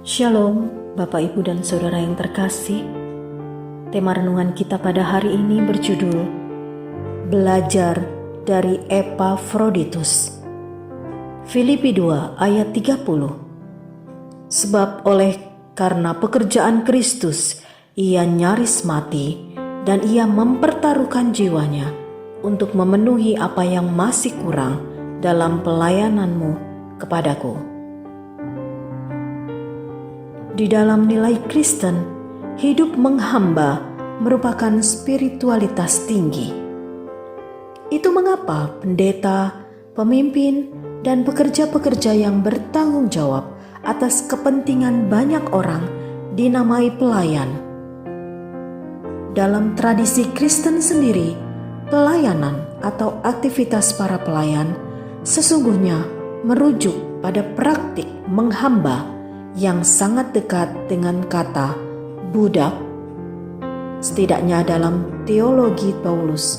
Shalom, Bapak, Ibu, dan Saudara yang terkasih. Tema renungan kita pada hari ini berjudul Belajar dari Epafroditus. Filipi 2 ayat 30. Sebab karena pekerjaan Kristus, ia nyaris mati dan ia mempertaruhkan jiwanya untuk memenuhi apa yang masih kurang dalam pelayananmu kepadaku. Di dalam nilai Kristen, hidup menghamba merupakan spiritualitas tinggi. Itu mengapa pendeta, pemimpin, dan pekerja-pekerja yang bertanggung jawab atas kepentingan banyak orang dinamai pelayan. Dalam tradisi Kristen sendiri, pelayanan atau aktivitas para pelayan sesungguhnya merujuk pada praktik menghamba yang sangat dekat dengan kata budak, setidaknya dalam teologi Paulus.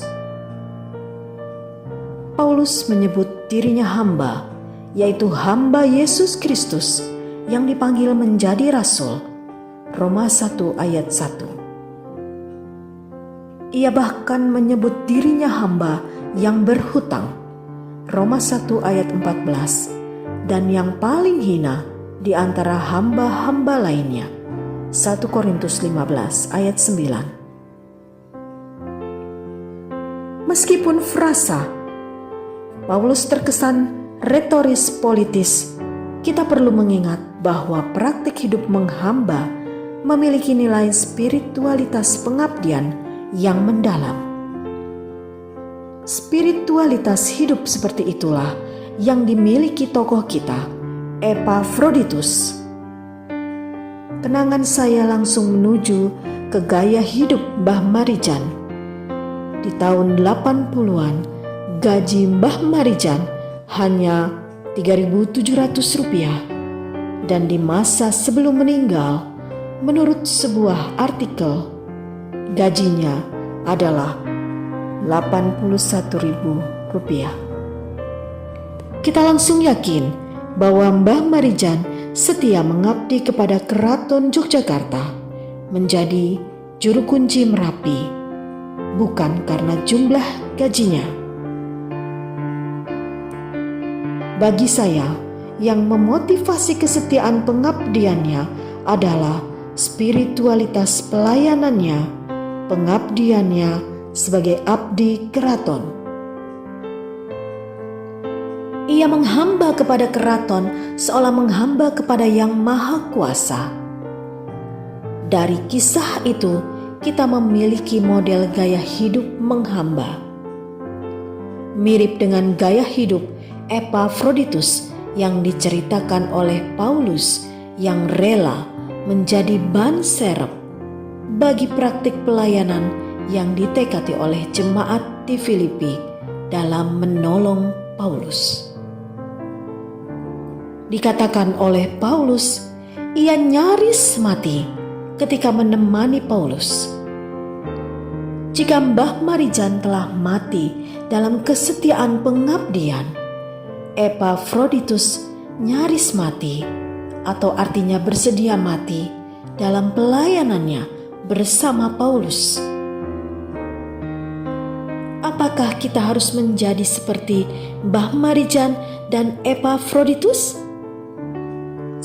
Paulus menyebut dirinya hamba, yaitu hamba Yesus Kristus yang dipanggil menjadi rasul. Roma 1 ayat 1. Ia bahkan menyebut dirinya hamba yang berhutang. Roma 1 ayat 14. Dan yang paling hina di antara hamba-hamba lainnya. 1 Korintus 15 ayat 9. Meskipun frasa Paulus terkesan retoris politis, kita perlu mengingat bahwa praktik hidup menghamba memiliki nilai spiritualitas pengabdian yang mendalam. Spiritualitas hidup seperti itulah yang dimiliki tokoh kita, Epafroditus. Kenangan saya langsung menuju ke gaya hidup Mbah Marijan. Di tahun 80-an, gaji Mbah Marijan hanya Rp3.700. Dan di masa sebelum meninggal, menurut sebuah artikel, gajinya adalah Rp81.000. Kita langsung yakin bahwa Mbah Marijan setia mengabdi kepada Keraton Yogyakarta menjadi juru kunci Merapi, bukan karena jumlah gajinya. Bagi saya, yang memotivasi kesetiaan pengabdiannya adalah spiritualitas pelayanannya, pengabdiannya sebagai abdi keraton. Ia menghamba kepada keraton seolah menghamba kepada Yang Maha Kuasa. Dari kisah itu, kita memiliki model gaya hidup menghamba. Mirip dengan gaya hidup Epafroditus yang diceritakan oleh Paulus yang rela menjadi ban serep bagi praktik pelayanan yang ditekati oleh jemaat di Filipi dalam menolong Paulus. Dikatakan oleh Paulus, ia nyaris mati ketika menemani Paulus. Jika Mbah Marijan telah mati dalam kesetiaan pengabdian, Epafroditus nyaris mati, atau artinya bersedia mati dalam pelayanannya bersama Paulus. Apakah kita harus menjadi seperti Mbah Marijan dan Epafroditus?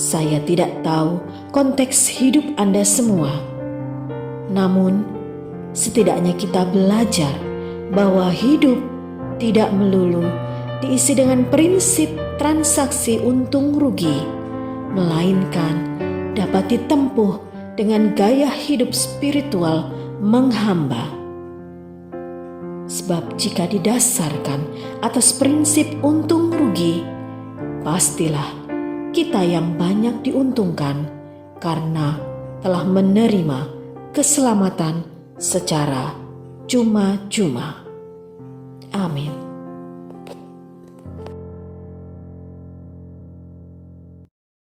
Saya tidak tahu konteks hidup Anda semua. Namun, setidaknya kita belajar bahwa hidup tidak melulu diisi dengan prinsip transaksi untung rugi, melainkan dapat ditempuh dengan gaya hidup spiritual menghamba. Sebab jika didasarkan atas prinsip untung rugi, pastilah kita yang banyak diuntungkan karena telah menerima keselamatan secara cuma-cuma. Amin.